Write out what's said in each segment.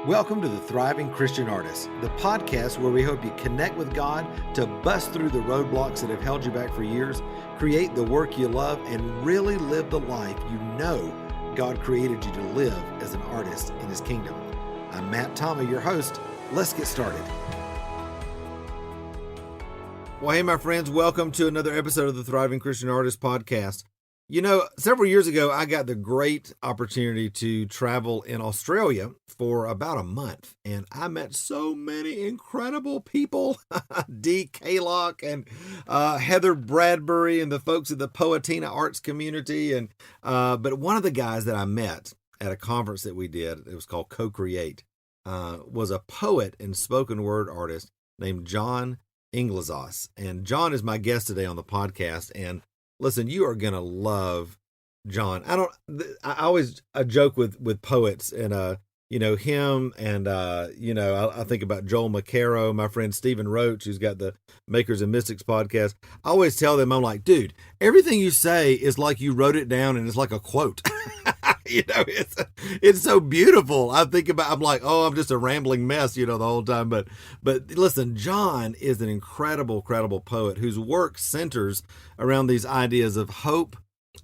Welcome to the Thriving Christian Artist, the podcast where we hope you connect with God to bust through the roadblocks that have held you back for years, create the work you love, and really live the life you know God created you to live as an artist in His kingdom. I'm Matt Thomas, your host. Let's get started. Well, hey, my friends, welcome to another episode of the Thriving Christian Artist podcast. You know, several years ago, I got the great opportunity to travel in Australia for about a month, and I met so many incredible people, Dee Kaylock and Heather Bradbury and the folks at the Poetina arts community. But one of the guys that I met at a conference that we did, it was called Co-Create, was a poet and spoken word artist named John Englezos. And John is my guest today on the podcast, and listen, you are going to love John. I joke with poets and, him and, I think about Joel McCarrow, my friend Stephen Roach, who's got the Makers and Mystics podcast. I always tell them, I'm like, dude, everything you say is like you wrote it down and it's like a quote. It's so beautiful. I'm like, oh, I'm just a rambling mess, the whole time. But listen, John is an incredible poet whose work centers around these ideas of hope,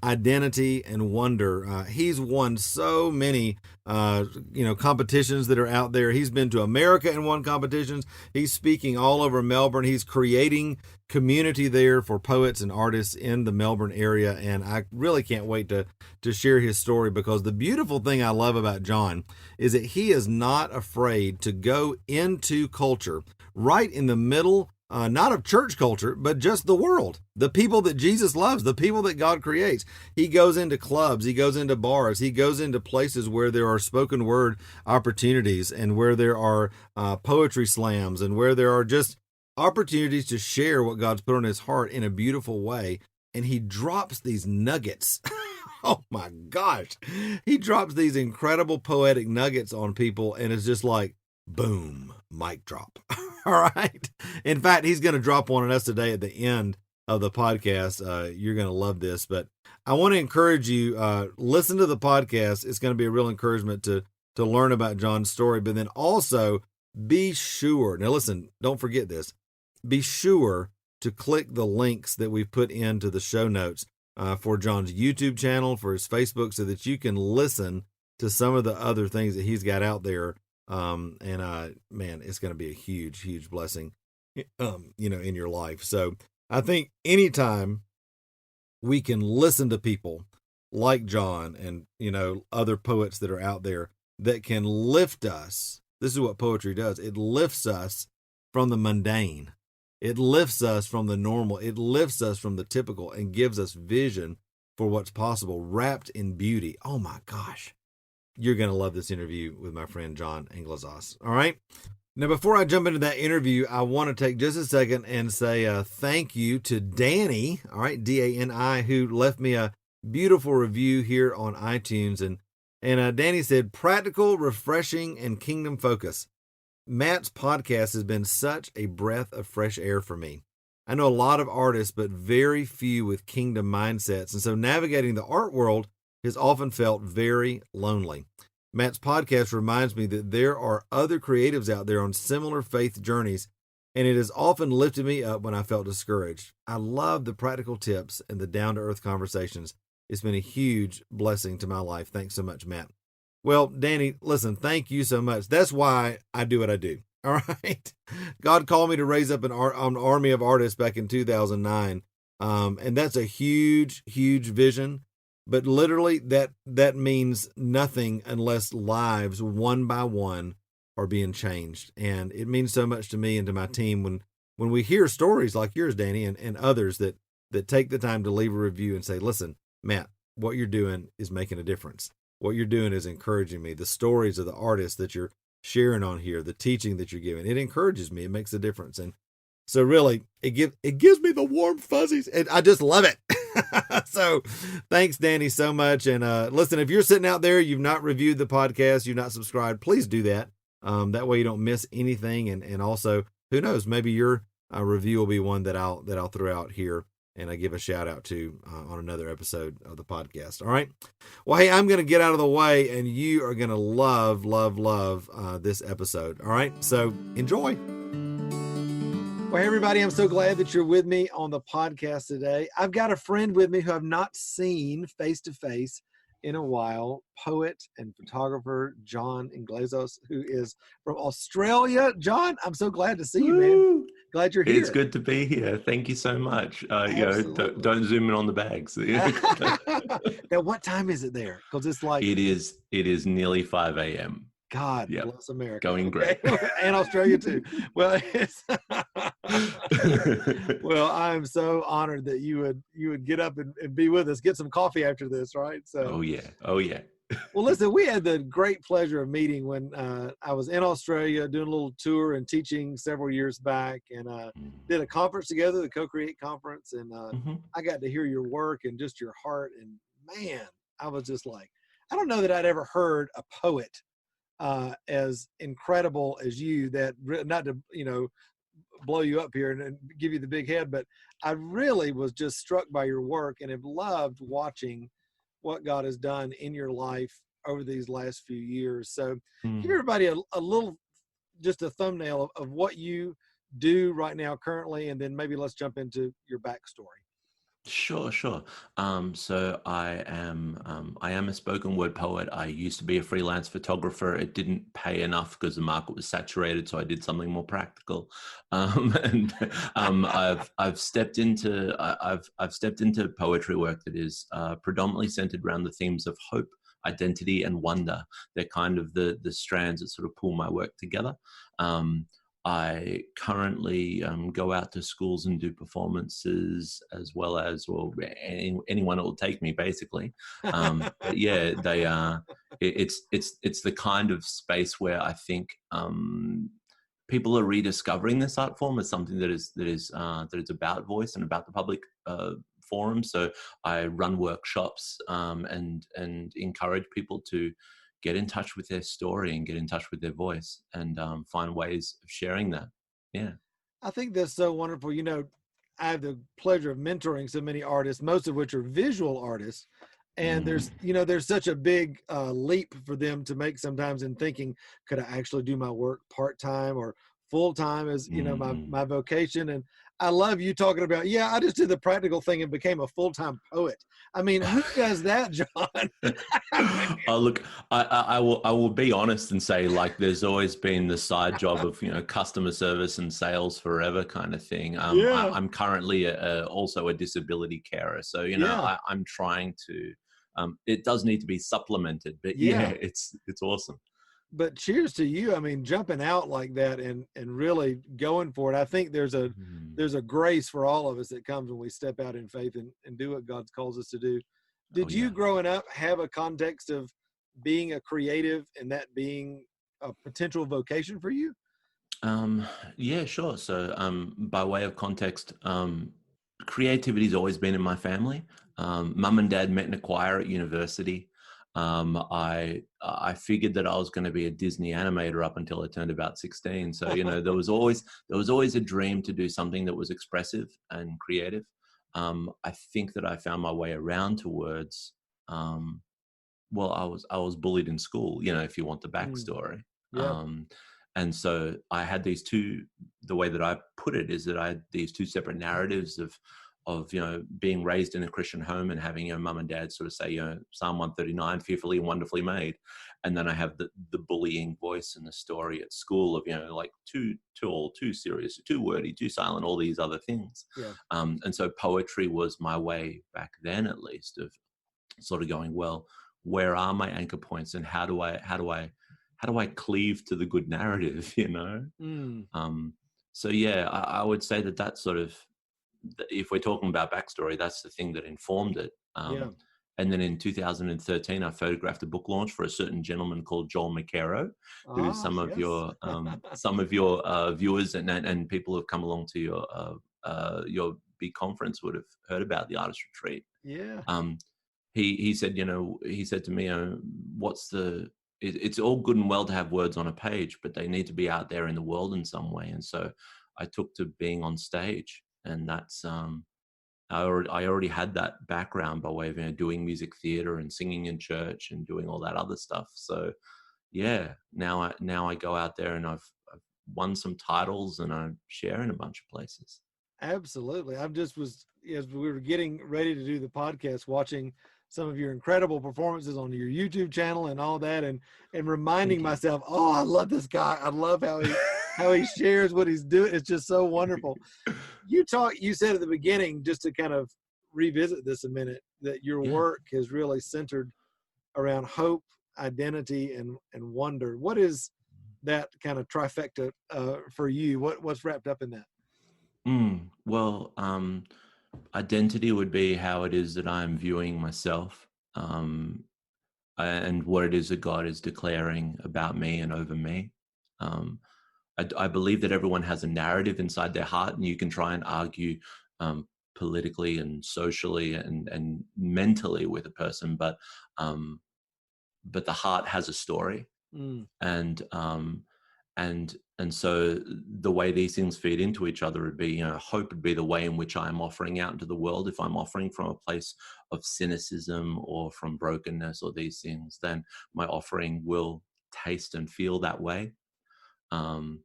identity, and wonder. He's won so many, competitions that are out there. He's been to America and won competitions. He's speaking all over Melbourne. He's creating community there for poets and artists in the Melbourne area. And I really can't wait to share his story, because the beautiful thing I love about John is that he is not afraid to go into culture right in the middle, not of church culture, but just the world, the people that Jesus loves, the people that God creates. He goes into clubs, he goes into bars, he goes into places where there are spoken word opportunities and where there are poetry slams and where there are just opportunities to share what God's put on his heart in a beautiful way. And he drops these nuggets. Oh my gosh. He drops these incredible poetic nuggets on people, and it's just like, boom, mic drop. All right. In fact, he's going to drop one on us today at the end of the podcast. You're going to love this, but I want to encourage you, listen to the podcast. It's going to be a real encouragement to learn about John's story, but then also be sure. Now listen, don't forget this. Be sure to click the links that we've put into the show notes for John's YouTube channel, for his Facebook, so that you can listen to some of the other things that he's got out there. Man, it's going to be a huge blessing, in your life. So I think anytime we can listen to people like John and, other poets that are out there that can lift us, this is what poetry does. It lifts us from the mundane. It lifts us from the normal. It lifts us from the typical and gives us vision for what's possible, wrapped in beauty. Oh my gosh. You're going to love this interview with my friend John Englezos. All right. Now, before I jump into that interview, I want to take just a second and say thank you to Danny, all right, Dani, who left me a beautiful review here on iTunes. And Danny said, practical, refreshing, and kingdom focus. Matt's podcast has been such a breath of fresh air for me. I know a lot of artists, but very few with kingdom mindsets. And so navigating the art world has often felt very lonely. Matt's podcast reminds me that there are other creatives out there on similar faith journeys, and it has often lifted me up when I felt discouraged. I love the practical tips and the down-to-earth conversations. It's been a huge blessing to my life. Thanks so much, Matt. Well, Danny, listen, thank you so much. That's why I do what I do. All right. God called me to raise up an army of artists back in 2009. And that's a huge vision. But literally that means nothing unless lives one by one are being changed. And it means so much to me and to my team when we hear stories like yours, Danny, and others that take the time to leave a review and say, listen, Matt, what you're doing is making a difference. What you're doing is encouraging me. The stories of the artists that you're sharing on here, the teaching that you're giving, it encourages me. It makes a difference. And so really, it gives me the warm fuzzies, and I just love it. So thanks, Danny, so much. And listen, if you're sitting out there, you've not reviewed the podcast, you've not subscribed, please do that. That way you don't miss anything. And also, who knows, maybe your review will be one that I'll throw out here and I give a shout out to on another episode of the podcast. All right. Well, hey, I'm going to get out of the way, and you are going to love, love, love this episode. All right. So enjoy. Well, hey, everybody, I'm so glad that you're with me on the podcast today. I've got a friend with me who I've not seen face to face in a while, poet and photographer John Englezos, who is from Australia. John, I'm so glad to see you, man. Glad you're here. It's good to be here. Thank you so much. Don't zoom in on the bags. Now, what time is it there? Because it's like it is nearly 5 a.m. God bless America. Going great. And Australia too. Well, well, I'm so honored that you would get up and be with us, get some coffee after this, right? So Oh yeah. Well, listen, we had the great pleasure of meeting when I was in Australia doing a little tour and teaching several years back, and did a conference together, the Co-Create conference, and I got to hear your work and just your heart, and man, I was just like, I don't know that I'd ever heard a poet as incredible as you, that not to blow you up here and give you the big head, but I really was just struck by your work and have loved watching what God has done in your life over these last few years. So give everybody a little, just a thumbnail of what you do right now currently, and then maybe let's jump into your backstory. Sure. So I am a spoken word poet. I used to be a freelance photographer. It didn't pay enough because the market was saturated, so I did something more practical. I've stepped into poetry work that is predominantly centered around the themes of hope, identity, and wonder. They're kind of the strands that sort of pull my work together. I currently go out to schools and do performances, as well as, anyone that will take me, basically. But yeah, they are. It's the kind of space where I think people are rediscovering this art form as something that is about voice and about the public forum. So I run workshops and encourage people to get in touch with their story and get in touch with their voice, and find ways of sharing that. Yeah. I think that's so wonderful. I have the pleasure of mentoring so many artists, most of which are visual artists. And there's such a big leap for them to make sometimes in thinking, could I actually do my work part-time or full-time as, my vocation? And I love you talking about, I just did the practical thing and became a full-time poet. I mean, who does that, John? Look, I will be honest and say, like, there's always been the side job of, customer service and sales forever kind of thing. I'm currently also a disability carer. So, I'm trying to, it does need to be supplemented, but it's awesome. But cheers to you. I mean, jumping out like that and really going for it. I think there's a grace for all of us that comes when we step out in faith and do what God calls us to do. Did you growing up have a context of being a creative and that being a potential vocation for you? Yeah, sure. So by way of context, creativity's always been in my family. Mum and dad met in a choir at university. I figured that I was going to be a Disney animator up until I turned about 16. So, there was always a dream to do something that was expressive and creative. I think that I found my way around to words. I was bullied in school, if you want the backstory. And so I had the way that I put it is that I had these two separate narratives of being raised in a Christian home and having mum and dad sort of say, Psalm 139, fearfully and wonderfully made. And then I have the bullying voice in the story at school of, like too old, too serious, too wordy, too silent, all these other things. Yeah. And so poetry was my way back then, at least, of sort of going, well, where are my anchor points and how do I cleave to the good narrative, So yeah, I would say that sort of, if we're talking about backstory, that's the thing that informed it. And then in 2013, I photographed a book launch for a certain gentleman called Joel McCarrow, who some of your viewers and people who have come along to your big conference would have heard about, the artist retreat. Yeah. He said, he said to me, it's all good and well to have words on a page, but they need to be out there in the world in some way. And so I took to being on stage. And that's I already had that background by way of, doing music theater and singing in church and doing all that other stuff. So yeah, now I go out there and I've won some titles and I share in a bunch of places. Absolutely. I'm just was as we were getting ready to do the podcast, watching some of your incredible performances on your YouTube channel and all that, and reminding Thank you. myself, oh, I love this guy. I love how he shares what he's doing. It's just so wonderful. You said at the beginning, just to kind of revisit this a minute, that your Yeah. work is really centered around hope, identity, and wonder. What is that kind of trifecta for you? What's wrapped up in that? Well, identity would be how it is that I'm viewing myself, and what it is that God is declaring about me and over me. Um, I believe that everyone has a narrative inside their heart, and you can try and argue politically and socially and mentally with a person, um, but the heart has a story, Mm, and and so the way these things feed into each other would be, hope would be the way in which I'm offering out into the world. If I'm offering from a place of cynicism or from brokenness or these things, then my offering will taste and feel that way. Um,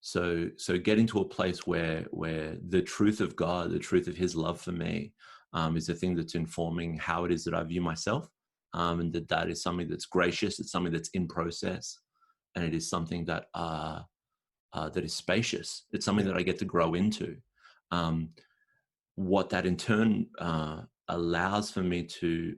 so getting to a place where the truth of God, the truth of His love for me, is the thing that's informing how it is that I view myself, and that is something that's gracious. It's something that's in process, and it is something that is spacious. It's something yeah. that I get to grow into. Um, what that in turn allows for me to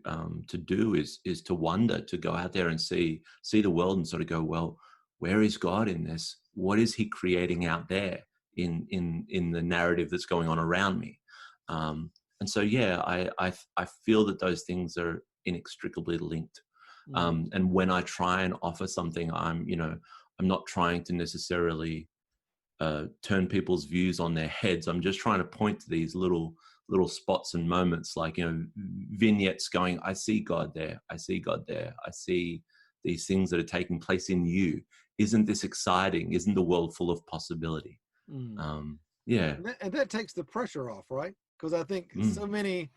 do is to wonder, to go out there and see the world and sort of go, well, where is God in this? What is He creating out there in the narrative that's going on around me? And so yeah, I feel that those things are inextricably linked. Mm, And when I try and offer something, I'm not trying to necessarily turn people's views on their heads. I'm just trying to point to these little spots and moments, like, vignettes going, I see God there. I see God there. I see these things that are taking place in you. Isn't this exciting? Isn't the world full of possibility? mm. Yeah. And that takes the pressure off, right? Because I think Mm. so many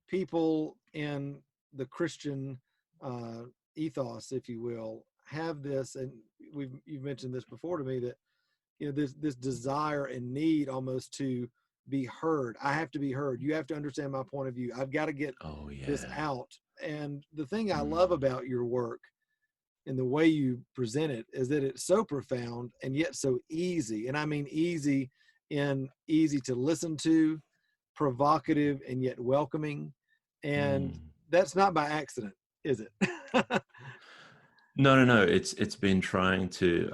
people in the Christian uh, ethos, if you will, have this, and you've mentioned this before to me, that this desire and need almost to be heard. I have to be heard. You have to understand my point of view. I've got to get Oh this yeah. out. And the thing I love Mm. about your work and the way you present it is that it's so profound and yet so easy. And I mean easy in easy to listen to, provocative and yet welcoming. And Mm. that's not by accident, is it? No. It's been trying to.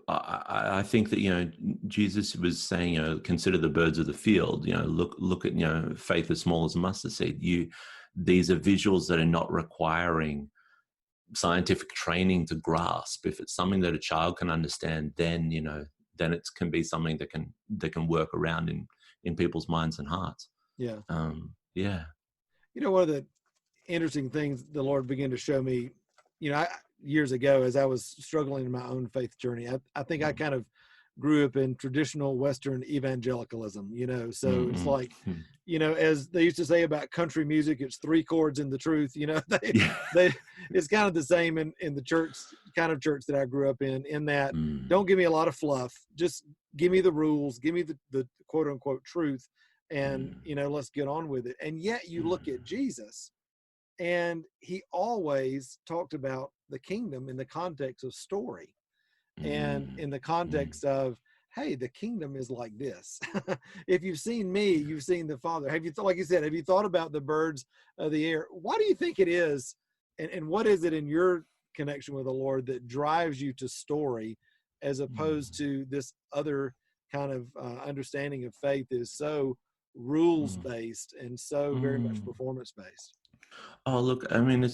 I think that, Jesus was saying, consider the birds of the field. Look at, faith as small as a mustard seed. These are visuals that are not requiring scientific training to grasp. If it's something that a child can understand, then it can be something that can work around in people's minds and hearts. Yeah. Yeah. One of the interesting things the Lord began to show me, years ago, as I was struggling in my own faith journey. I think I Mm, kind of grew up in traditional Western evangelicalism, so it's mm, like, mm. as they used to say about country music, it's three chords in the truth, Yeah. they, it's kind of the same in the church, kind of church that I grew up in that Mm, don't give me a lot of fluff, just give me the rules, give me the quote unquote truth, and, mm, let's get on with it. And yet you look at mm, Jesus, and he always talked about the kingdom in the context of story and mm, in the mm. context of, hey, the kingdom is like this. If you've seen me, you've seen the Father. Like you said, have you thought about the birds of the air? Why do you think it is? And what is it in your connection with the Lord that drives you to story as opposed Mm, to this other kind of understanding of faith is so rules mm, based and so very much mm. performance based? Oh, look, I mean,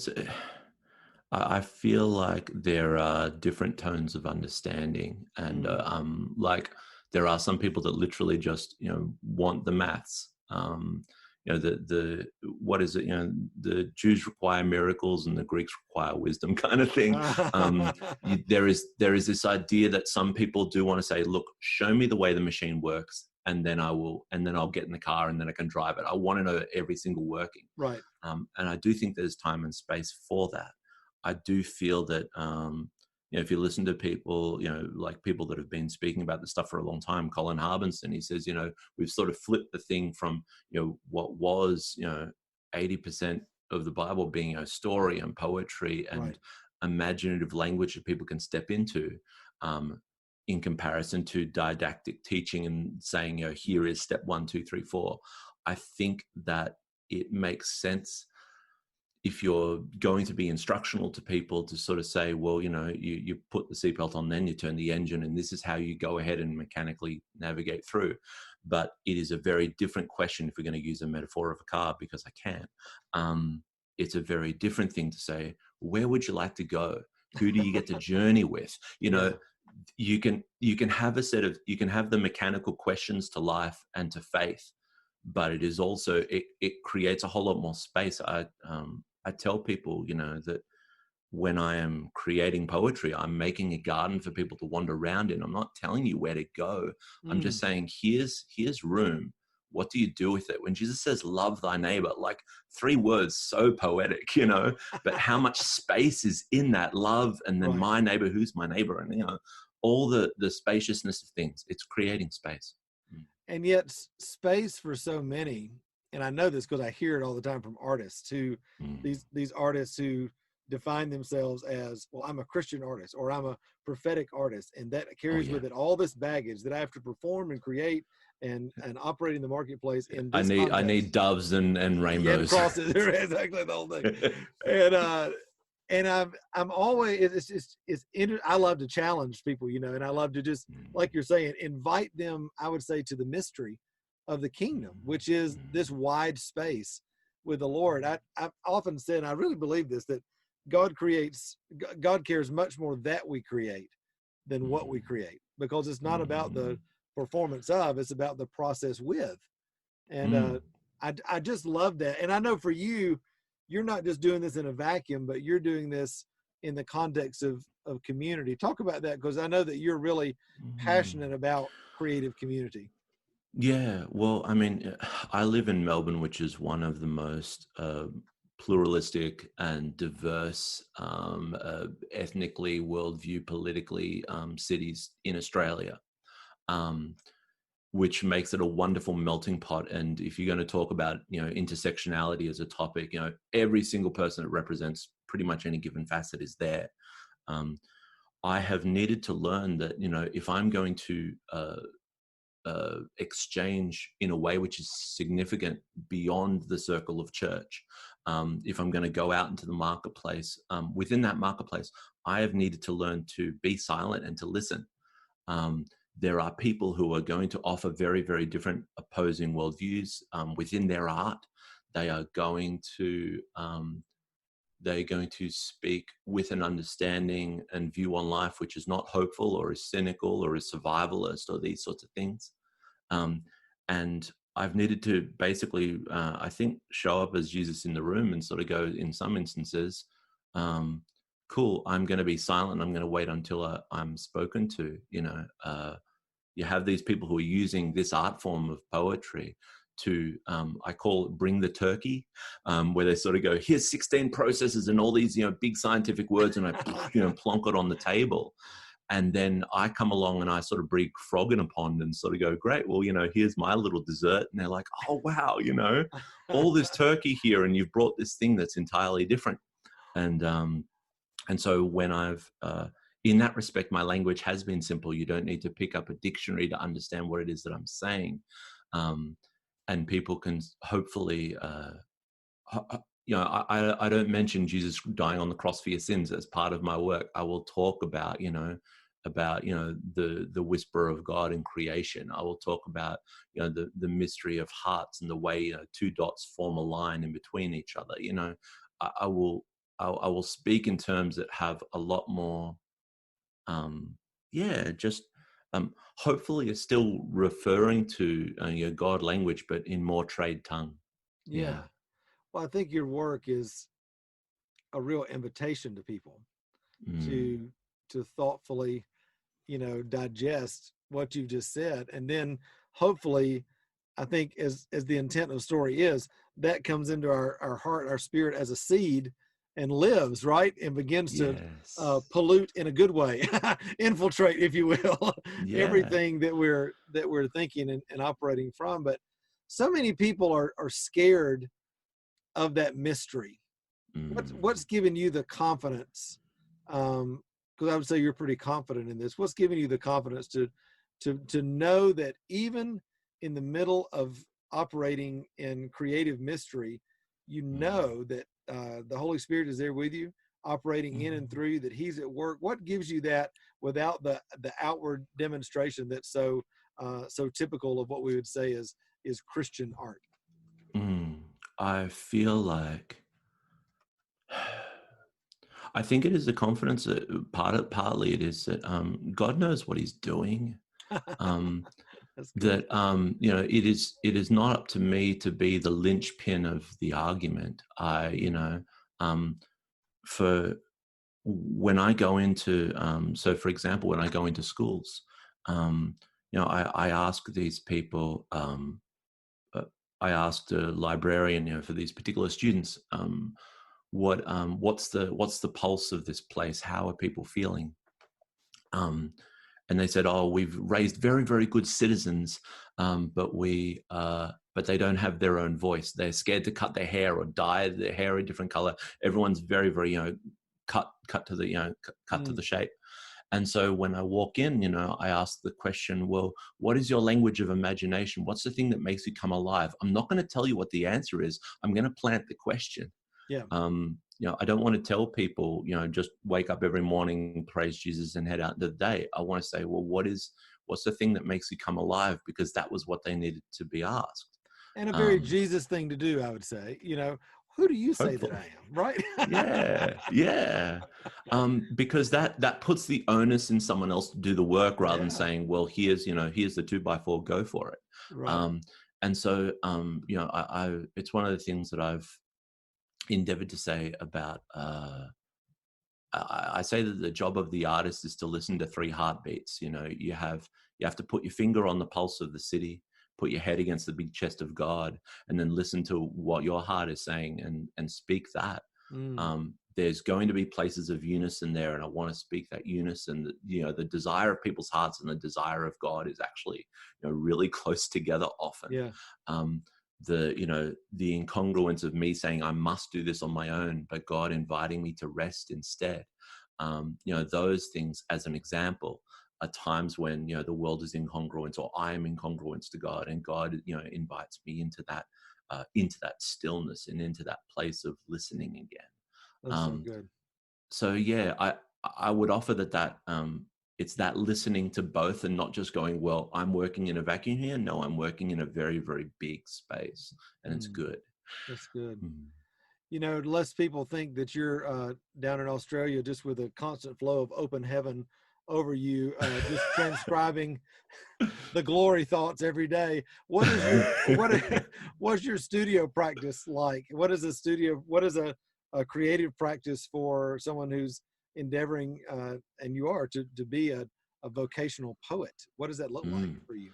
I feel like there are different tones of understanding, and Mm. like there are some people that literally just want the maths. The what is it? The Jews require miracles and the Greeks require wisdom, kind of thing. There is this idea that some people do want to say, look, show me the way the machine works, and then I'll get in the car and then I can drive it. I want to know every single working. Right. And I do think there's time and space for that. I do feel that, if you listen to people, like people that have been speaking about this stuff for a long time, Colin Harbinson, he says, we've sort of flipped the thing from, what was, 80% of the Bible being a story and poetry and Right. imaginative language that people can step into, in comparison to didactic teaching and saying, here is step 1, 2, 3, 4. I think that it makes sense if you're going to be instructional to people to sort of say, well, you put the seatbelt on, then you turn the engine, and this is how you go ahead and mechanically navigate through. But it is a very different question if we're going to use a metaphor of a car, because I can. It's a very different thing to say, where would you like to go? Who do you get to journey with? Yeah. You can have you can have the mechanical questions to life and to faith, but it is also, it creates a whole lot more space. I tell people, that when I am creating poetry, I'm making a garden for people to wander around in. I'm not telling you where to go. I'm just saying, here's room. What do you do with it? When Jesus says, love thy neighbor, like 3 words, so poetic, but how much space is in that love? And then Right. my neighbor, who's my neighbor? And, all the spaciousness of things, it's creating space. And yet space for so many, and I know this because I hear it all the time from artists who, these artists who define themselves as, well, I'm a Christian artist or I'm a prophetic artist, and that carries with it all this baggage that I have to perform and create and operate in the marketplace in this context. I need doves and rainbows. Yeah, and crosses. Exactly the whole thing. And I'm always, I love to challenge people, and I love to just, like you're saying, invite them, I would say, to the mystery of the kingdom, which is this wide space with the Lord. I've often said, and I really believe this, that God cares much more that we create than what we create, because it's not about the performance of, it's about the process with. And I just love that. And I know for you, you're not just doing this in a vacuum, but you're doing this in the context of community. Talk about that, because I know that you're really passionate about creative community. Yeah, well, I mean, I live in Melbourne, which is one of the most pluralistic and diverse, ethnically, worldview, politically, cities in Australia, which makes it a wonderful melting pot. And if you're going to talk about, intersectionality as a topic, every single person that represents pretty much any given facet is there. I have needed to learn that, if I'm going to exchange in a way which is significant beyond the circle of church, if I'm going to go out into the marketplace, within that marketplace, I have needed to learn to be silent and to listen. There are people who are going to offer very, very different opposing worldviews within their art. They are going to speak with an understanding and view on life which is not hopeful or is cynical or is survivalist or these sorts of things. And I've needed to basically, I think, show up as Jesus in the room and sort of go, in some instances, cool, I'm going to be silent. I'm going to wait until I'm spoken to. You have these people who are using this art form of poetry to, I call it bring the turkey, where they sort of go, here's 16 processes and all these, big scientific words, and I, plonk it on the table. And then I come along and I sort of bring frog in a pond and sort of go, great, well, here's my little dessert. And they're like, oh, wow, all this turkey here, and you've brought this thing that's entirely different. And so when in that respect, my language has been simple. You don't need to pick up a dictionary to understand what it is that I'm saying. And people can hopefully, I don't mention Jesus dying on the cross for your sins as part of my work. I will talk about, the whisper of God in creation. I will talk about, the mystery of hearts and the way 2 dots form a line in between each other. I will speak in terms that have a lot more, hopefully it's still referring to your God language, but in more trade tongue. Yeah. Well, I think your work is a real invitation to people to thoughtfully, digest what you just said, and then hopefully, I think as the intent of the story is, that comes into our heart, our spirit as a seed and lives, right? And begins to Yes. pollute in a good way, infiltrate, if you will, Yeah. everything that we're thinking and operating from. But so many people are scared of that mystery. What's Mm. giving you the confidence? Because I would say you're pretty confident in this. What's giving you the confidence to know that even in the middle of operating in creative mystery, you Mm. know that the Holy Spirit is there with you, operating in and Mm. through you, that He's at work. What gives you that without the outward demonstration that's so typical of what we would say is Christian art? Mm. I feel like I think it is the confidence that partly it is that God knows what He's doing. Um, That's good. that it is not up to me to be the linchpin of the argument. Mm, Um, for when I go into so for example, when I go into schools, um, I ask these people. Uh, I asked a librarian, for these particular students, what's the pulse of this place? How are people feeling? Um, and they said, "Oh, we've raised very, very good citizens, but they don't have their own voice. They're scared to cut their hair or dye their hair a different color. Everyone's very, very, cut to the, cut to mm, the shape." And so when I walk in, I ask the question, well, what is your language of imagination? What's the thing that makes you come alive? I'm not going to tell you what the answer is. I'm going to plant the question. yeah. I don't want to tell people, just wake up every morning, praise Jesus, and head out into the day. I want to say, well, what's the thing that makes you come alive? Because that was what they needed to be asked. And a very Um, Jesus thing to do, I would say. Who do you say that I Hopefully, am? Right? yeah, yeah. Because that puts the onus in someone else to do the work rather than Yeah. saying, well, here's the 2x4, go for it. Right. Um, and so, it's one of the things that I've endeavored to say about. I say that the job of the artist is to listen to three heartbeats. You have to put your finger on the pulse of the city, put your head against the big chest of God, and then listen to what your heart is saying and speak that. Mm, There's going to be places of unison there, and I want to speak that unison. That the desire of people's hearts and the desire of God is actually really close together often. yeah. Um, the incongruence of me saying I must do this on my own, but God inviting me to rest instead. Those things, as an example, are times when the world is incongruent, or I am incongruence to God, and God invites me into that stillness and into that place of listening again. That's so Um, good. so yeah, I would offer that it's that listening to both and not just going, well, I'm working in a vacuum here. No, I'm working in a very, very big space, and it's Mm, good. that's good. Mm. Less people think that you're down in Australia just with a constant flow of open heaven over you, just transcribing the glory thoughts every day. What's your studio practice like? What is a creative practice for someone who's endeavoring, and you are to be a vocational poet? What does that look like Mm. for you?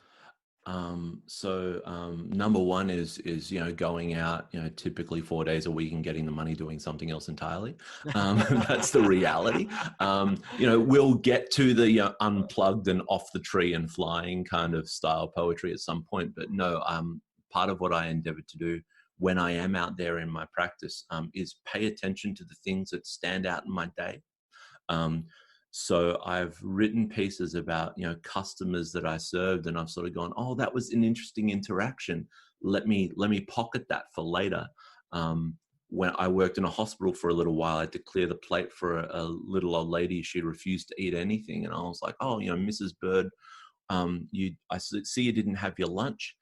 Number one is going out typically 4 days a week and getting the money doing something else entirely. That's the reality. We'll get to the unplugged and off the tree and flying kind of style poetry at some point, but no. Part of what I endeavor to do when I am out there in my practice is pay attention to the things that stand out in my day. Um, so I've written pieces about customers that I served, and I've sort of gone, oh, that was an interesting interaction. Let me pocket that for later. When I worked in a hospital for a little while, I had to clear the plate for a little old lady. She refused to eat anything, and I was like, oh, Mrs. Bird, I see you didn't have your lunch.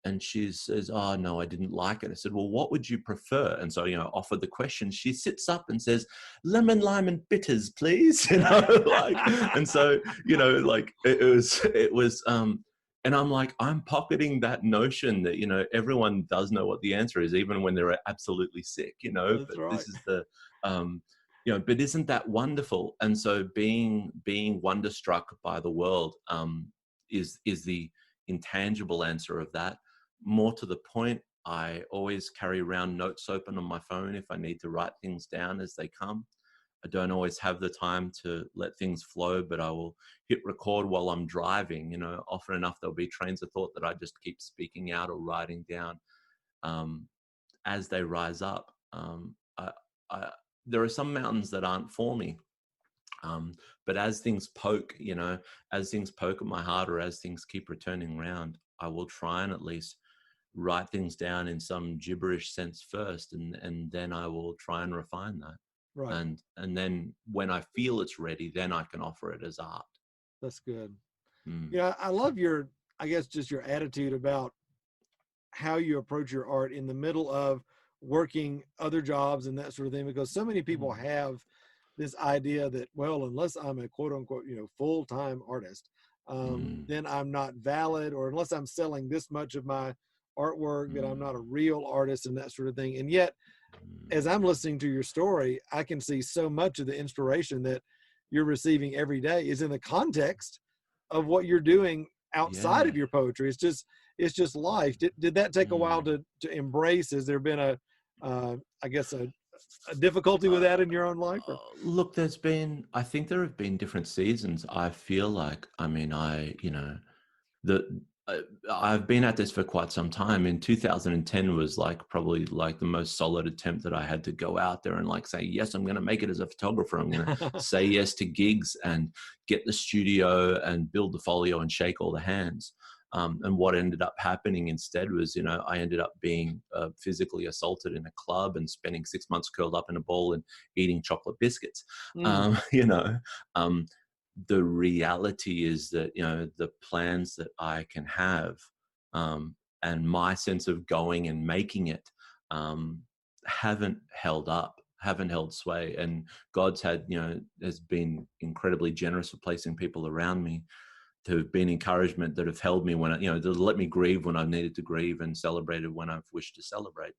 And she says, oh, no, I didn't like it. I said, well, what would you prefer? And so, offered the question. She sits up and says, lemon, lime, and bitters, please. And so, like and I'm like, I'm pocketing that notion that, everyone does know what the answer is, even when they're absolutely sick, That's but right. this is um, but isn't that wonderful? And so being wonderstruck by the world, is intangible answer of that. More to the point, I always carry around notes open on my phone if I need to write things down as they come. I don't always have the time to let things flow, but I will hit record while I'm driving. Often enough, there'll be trains of thought that I just keep speaking out or writing down as they rise up. I, there are some mountains that aren't for me. But as things poke, as things poke at my heart, or as things keep returning around, I will try and at least write things down in some gibberish sense first, and then I will try and refine that. Right. And then when I feel it's ready, then I can offer it as art. That's good. Mm. Yeah, I love I guess just your attitude about how you approach your art in the middle of working other jobs and that sort of thing, because so many people have this idea that, well, unless I'm a quote unquote, full-time artist, then I'm not valid, or unless I'm selling this much of my artwork, that I'm not a real artist and that sort of thing. And yet, as I'm listening to your story, I can see so much of the inspiration that you're receiving every day is in the context of what you're doing outside of your poetry. It's just life. Did that take a while to embrace? Has there been I guess a difficulty with that in your own life? Look, I think there have been different seasons. I feel like, I've been at this for quite some time. In 2010 was probably the most solid attempt that I had to go out there and say, yes, I'm going to make it as a photographer. I'm going to say yes to gigs and get the studio and build the folio and shake all the hands. And what ended up happening instead was, I ended up being physically assaulted in a club and spending 6 months curled up in a ball and eating chocolate biscuits. The reality is that, the plans that I can have and my sense of going and making it haven't held sway. And God's has been incredibly generous for placing people around me to have been encouragement, that have held me when, to let me grieve when I've needed to grieve and celebrated when I've wished to celebrate.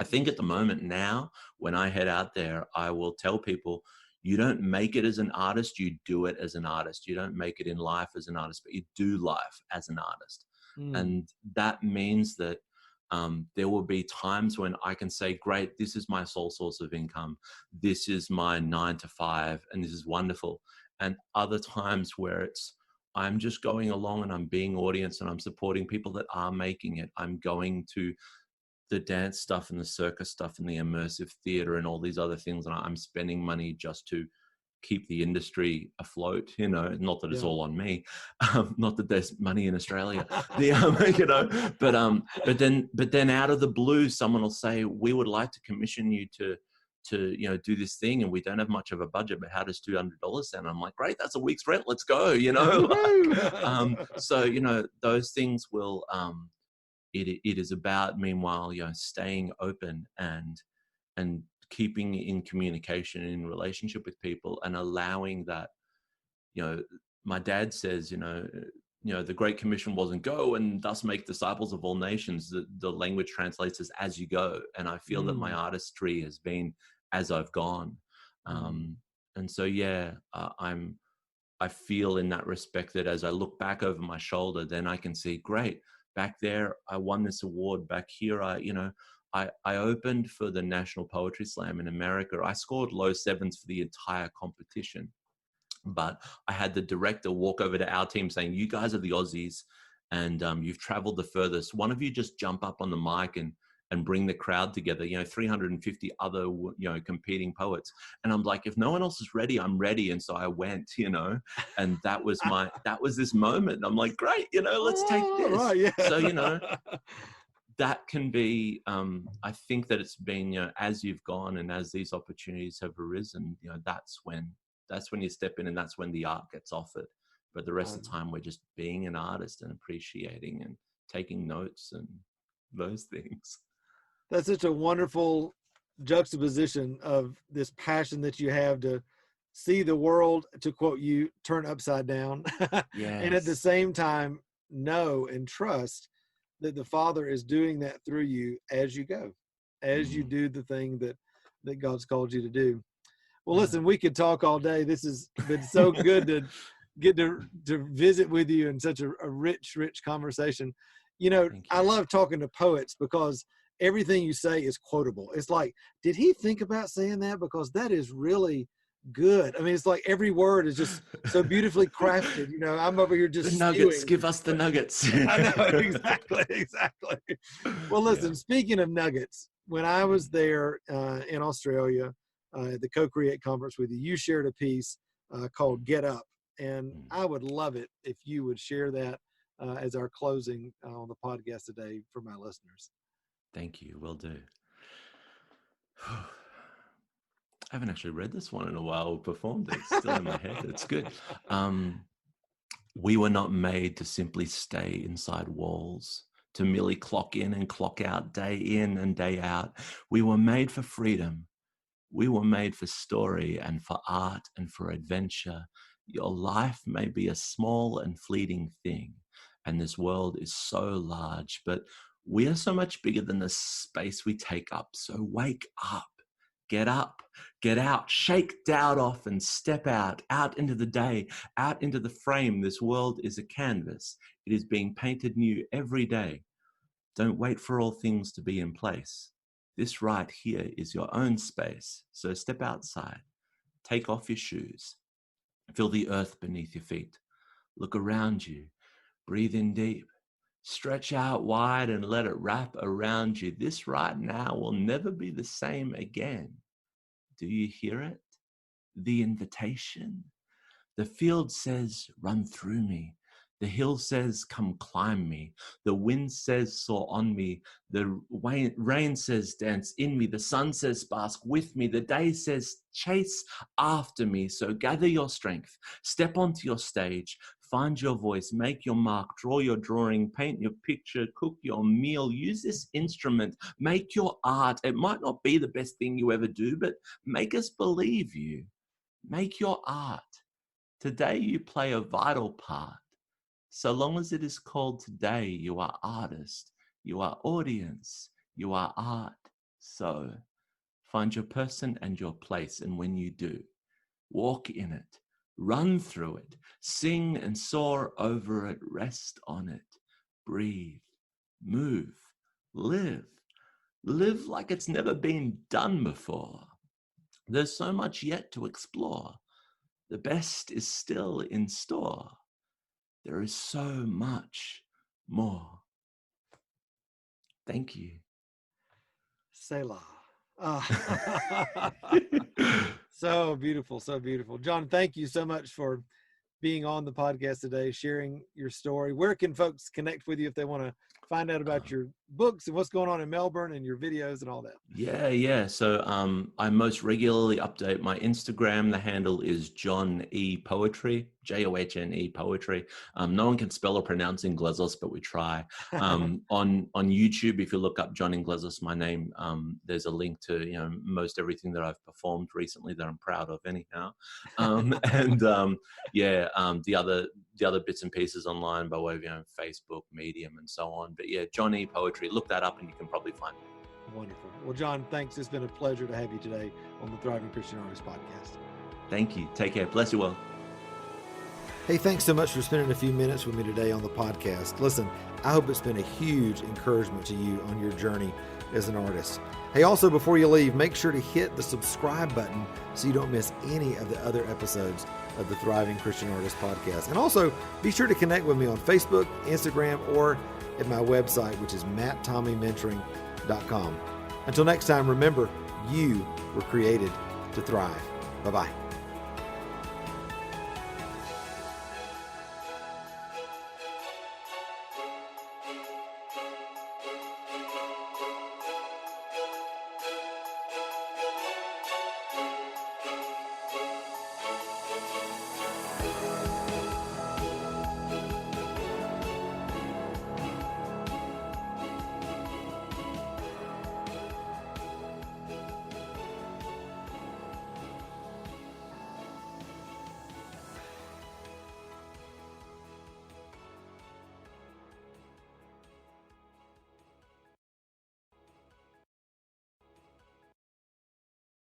I think at the moment now, when I head out there, I will tell people, you don't make it as an artist, you do it as an artist. You don't make it in life as an artist, but you do life as an artist. And that means that there will be times when I can say, great, this is my sole source of income. This is my 9 to 5, and this is wonderful. And other times where I'm just going along and I'm being audience and I'm supporting people that are making it. I'm going to the dance stuff and the circus stuff and the immersive theater and all these other things, and I'm spending money just to keep the industry afloat. Not that it's all on me, not that there's money in Australia. But then out of the blue, someone will say, we would like to commission you to do this thing, and we don't have much of a budget, but how does $200 sound? I'm like, great, that's a week's rent, let's go. So those things will it is about, meanwhile, staying open and keeping in communication, in relationship with people, and allowing that. My dad says, the Great Commission wasn't go and thus make disciples of all nations. The language translates as you go. And I feel that my artistry has been as I've gone. And so, I feel in that respect that as I look back over my shoulder, then I can see, great, back there, I won this award. Back here, I opened for the National Poetry Slam in America. I scored low 7s for the entire competition. But I had the director walk over to our team saying, you guys are the Aussies and you've traveled the furthest. One of you just jump up on the mic and bring the crowd together, 350 other, competing poets. And I'm like, if no one else is ready, I'm ready. And so I went, and that was this moment. I'm like, great, let's take this. Right, yeah. So, that can be, I think that it's been, as you've gone and as these opportunities have arisen, that's when you step in and that's when the art gets offered. But the rest of the time, we're just being an artist and appreciating and taking notes and those things. That's such a wonderful juxtaposition of this passion that you have to see the world, to quote you, turn upside down. Yes. And at the same time, know and trust that the Father is doing that through you as you go, as you do the thing that God's called you to do. Well, listen, we could talk all day. This has been so good to get to visit with you in such a rich conversation. Thank I you. love talking to poets because everything you say is quotable. It's like, did he think about saying that? Because that is really good. I mean, it's like every word is just so beautifully crafted. I'm over here The just nuggets, spewing. give us the nuggets. I know, exactly. Well, Yeah. listen, speaking of nuggets, when I was there in Australia at the Co-Create conference with you, you shared a piece called Get Up. And Mm. I would love it if you would share that as our closing on the podcast today for my listeners. Thank you. Will do. I haven't actually read this one in a while or performed it. It's still in my head. It's good. We were not made to simply stay inside walls, to merely clock in and clock out day in and day out. We were made for freedom. We were made for story and for art and for adventure. Your life may be a small and fleeting thing, and this world is so large, but we are so much bigger than the space we take up. So wake up, get out, shake doubt off and step out into the day, out into the frame. This world is a canvas. It is being painted new every day. Don't wait for all things to be in place. This right here is your own space. So step outside, take off your shoes, feel the earth beneath your feet. Look around you, breathe in deep, stretch out wide and let it wrap around you. This right now will never be the same again. Do you hear it? The invitation. The field says, run through me. The hill says, come climb me. The wind says, soar on me. The rain says, dance in me. The sun says, bask with me. The day says, chase after me. So gather your strength, step onto your stage, find your voice, make your mark, draw your drawing, paint your picture, cook your meal, use this instrument, make your art. It might not be the best thing you ever do, but make us believe you. Make your art. Today you play a vital part. So long as it is called today, you are artist, you are audience, you are art. So find your person and your place. And when you do, walk in it, run through it, sing and soar over it, rest on it, breathe, move, live. Live like it's never been done before. There's so much yet to explore. The best is still in store. There is so much more. Thank you. Selah. So beautiful, so beautiful. John, thank you so much for being on the podcast today, sharing your story. Where can folks connect with you if they want to find out about your books and what's going on in Melbourne and your videos and all that? Yeah. So I most regularly update my Instagram. The handle is John E Poetry, Johne Poetry. No one can spell or pronounce Englezos, but we try. On YouTube, if you look up John Englezos, my name, there's a link to most everything that I've performed recently that I'm proud of, anyhow. The other bits and pieces online by way of Facebook, Medium, and so on. But yeah, John E Poetry. Look that up, and you can probably find me. Wonderful. Well, John, thanks. It's been a pleasure to have you today on the Thriving Christian Artist podcast. Thank you. Take care. Bless you well. Hey, thanks so much for spending a few minutes with me today on the podcast. Listen, I hope it's been a huge encouragement to you on your journey as an artist. Hey, also, before you leave, make sure to hit the subscribe button so you don't miss any of the other episodes of the Thriving Christian Artist podcast. And also, be sure to connect with me on Facebook, Instagram, or at my website, which is matttommeymentoring.com. Until next time, remember, you were created to thrive. Bye-bye.